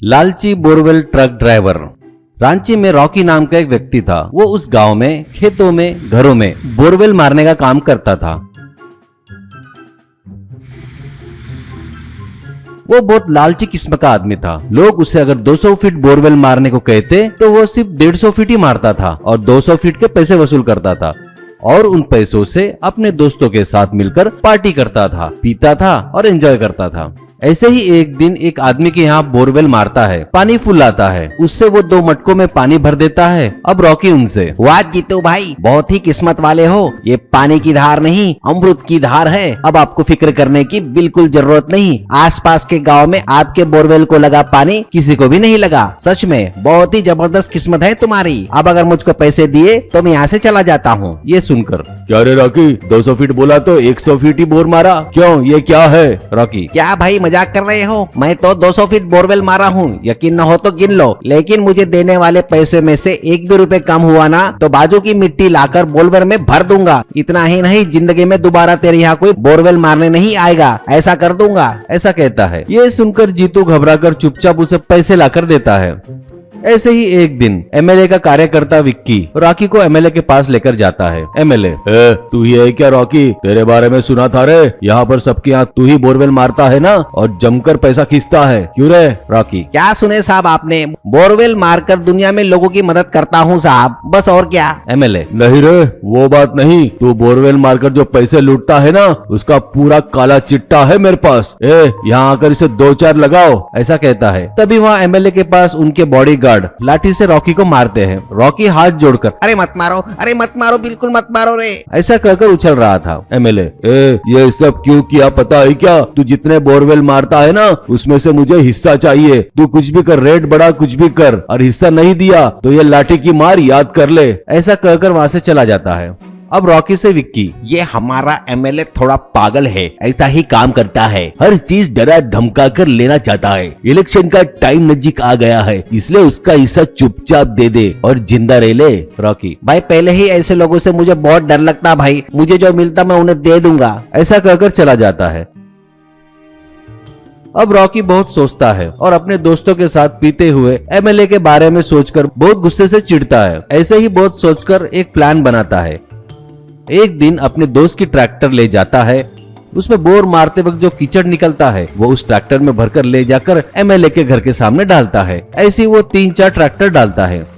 लालची borewell truck driver. Ranchi में Rocky नाम का एक व्यक्ति था। वो उस गांव में खेतों में घरों में बोरवेल मारने का काम करता था। वो बहुत लालची किस्म का आदमी था। लोग उसे अगर 200 फीट बोरवेल मारने को कहते तो वो सिर्फ 150 फीट ही मारता था और 200 फीट के पैसे वसूल करता था और उन पैसों से अपने दोस्तों के साथ मिलकर पार्टी करता था, पीता था और एंजॉय करता था। ऐसे ही एक दिन एक आदमी के यहाँ बोरवेल मारता है। पानी फुल आता है, उससे वो 2 मटकों में पानी भर देता है। अब रॉकी उनसे, वाह जीतू भाई, बहुत ही किस्मत वाले हो। ये पानी की धार नहीं, अमृत की धार है। अब आपको फिक्र करने की बिल्कुल जरूरत नहीं। आसपास के गांव में आपके बोरवेल को लगा पानी किसी को भी नहीं लगा। सच में बहुत ही जबरदस्त किस्मत है तुम्हारी। अब अगर मुझको पैसे दिए तो मैं यहाँ से चला जाता हूँ। ये सुनकर, क्या रे रॉकी, 200 फीट बोला तो 100 फीट ही बोर मारा, क्यों, ये क्या है? रॉकी, क्या भाई मजाक कर रहे हो? मैं तो 200 फीट बोरवेल मारा हूँ। यकीन न हो तो गिन लो। लेकिन मुझे देने वाले पैसे में से 1 भी रुपए कम हुआ ना तो बाजू की मिट्टी लाकर बोरवेल में भर दूंगा। इतना ही नहीं, जिंदगी में दोबारा तेरे यहाँ कोई बोरवेल मारने नहीं आएगा, ऐसा कर दूंगा। ऐसा कहता है। ये सुनकर जीतू घबराकर चुपचाप उसे पैसे लाकर देता है। ऐसे ही एक दिन एमएलए का कार्यकर्ता विक्की रॉकी को एमएलए के पास लेकर जाता है। एमएलए, तू ही है क्या रॉकी? तेरे बारे में सुना था रे, यहाँ पर सबके यहाँ तू ही बोरवेल मारता है ना और जमकर पैसा खींचता है, क्यों रे? रॉकी, क्या सुने साहब आपने? बोरवेल मारकर दुनिया में लोगों की मदद करता हूँ साहब, बस और क्या। एमएलए, नहीं रे, वो बात नहीं। तू बोरवेल मारकर जो पैसे लूटता है ना, उसका पूरा काला चिट्टा है मेरे पास। यहाँ आकर इसे 2-4 लगाओ, ऐसा कहता है। तभी वहाँ एमएलए के पास उनके बॉडीगार्ड लाठी से रॉकी को मारते हैं। रॉकी हाथ जोड़कर, अरे मत मारो, अरे मत मारो, बिल्कुल मत मारो रे, ऐसा कहकर उछल रहा था। एमएलए, ये सब क्यों किया पता है क्या? तू जितने बोरवेल मारता है ना, उसमें से मुझे हिस्सा चाहिए। तू कुछ भी कर, रेट बढ़ा, कुछ भी कर, और हिस्सा नहीं दिया तो ये लाठी की मार याद कर ले। ऐसा कहकर वहाँ से चला जाता है। अब रॉकी से विक्की, ये हमारा एमएलए थोड़ा पागल है, ऐसा ही काम करता है। हर चीज डरा धमका कर लेना चाहता है। इलेक्शन का टाइम नजदीक आ गया है, इसलिए उसका हिस्सा चुपचाप दे दे और जिंदा रह ले। रॉकी, भाई पहले ही ऐसे लोगों से मुझे बहुत डर लगता भाई, मुझे जो मिलता मैं उन्हें दे दूंगा। ऐसा कहकर चला जाता है। अब रॉकी बहुत सोचता है और अपने दोस्तों के साथ पीते हुए एमएलए के बारे में सोचकर बहुत गुस्से से चिढ़ता है। ऐसे ही बहुत सोचकर एक प्लान बनाता है। एक दिन अपने दोस्त की ट्रैक्टर ले जाता है। उसमें बोर मारते वक्त जो कीचड़ निकलता है वो उस ट्रैक्टर में भरकर ले जाकर एमएलए के घर के सामने डालता है। ऐसे ही वो 3-4 ट्रैक्टर डालता है।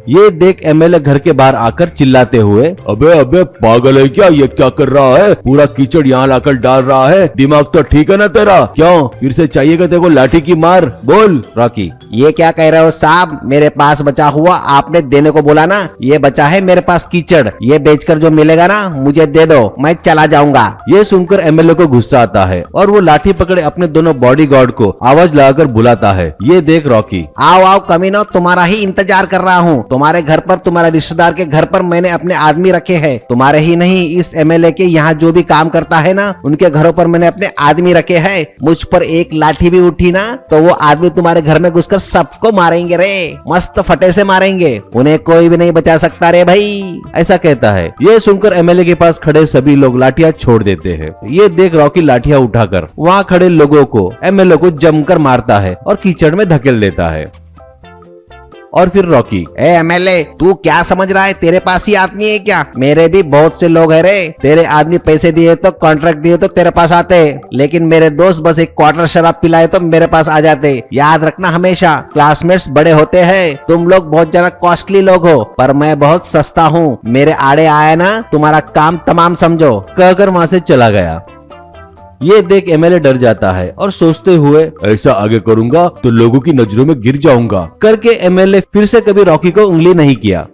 ये देख एमएलए घर के बाहर आकर चिल्लाते हुए, अबे अबे पागल है क्या? ये क्या कर रहा है? पूरा कीचड़ यहाँ लाकर डाल रहा है। दिमाग तो ठीक है ना तेरा? क्यों, फिर से चाहिएगा तेरे को लाठी की मार? बोल। रॉकी, ये क्या कह रहे हो साहब? मेरे पास बचा हुआ आपने देने को बोला ना, ये बचा है मेरे पास कीचड़। ये बेचकर जो मिलेगा ना मुझे दे दो, मैं चला जाऊंगा। ये सुनकर एमएलए को गुस्सा आता है और वो लाठी पकड़े अपने दोनों बॉडीगार्ड को आवाज लगाकर बुलाता है। ये देख रॉकी, आओ आओ कमीनो, तुम्हारा ही इंतजार कर रहा हूँ। तुम्हारे घर पर, तुम्हारे रिश्तेदार के घर पर मैंने अपने आदमी रखे हैं। तुम्हारे ही नहीं, इस एमएलए के यहाँ जो भी काम करता है ना, उनके घरों पर मैंने अपने आदमी रखे हैं। मुझ पर एक लाठी भी उठी ना तो वो आदमी तुम्हारे घर में घुसकर सबको मारेंगे रे, मस्त फटे से मारेंगे। उन्हें कोई भी नहीं बचा सकता रे भाई, ऐसा कहता है। ये सुनकर एमएलए के पास खड़े सभी लोग लाठियां छोड़ देते हैं। ये देख रॉकी लाठियां उठाकर वहाँ खड़े लोगों को, एमएलए को जमकर मारता है और कीचड़ में धकेल देता है। और फिर रॉकी, ए एमएलए, तू क्या समझ रहा है? तेरे पास ही आदमी है क्या? मेरे भी बहुत से लोग हैं रे। तेरे आदमी पैसे दिए तो, कॉन्ट्रैक्ट दिए तो तेरे पास आते, लेकिन मेरे दोस्त बस एक क्वार्टर शराब पिलाए तो मेरे पास आ जाते। याद रखना हमेशा, क्लासमेट्स बड़े होते हैं, तुम लोग बहुत ज्यादा कॉस्टली लोग हो, पर मैं बहुत सस्ता हूँ। मेरे आड़े आया ना, तुम्हारा काम तमाम समझो, कहकर वहाँ से चला गया। ये देख एमएलए डर जाता है और सोचते हुए, ऐसा आगे करूंगा तो लोगों की नजरों में गिर जाऊंगा करके एमएलए फिर से कभी रॉकी को उंगली नहीं किया।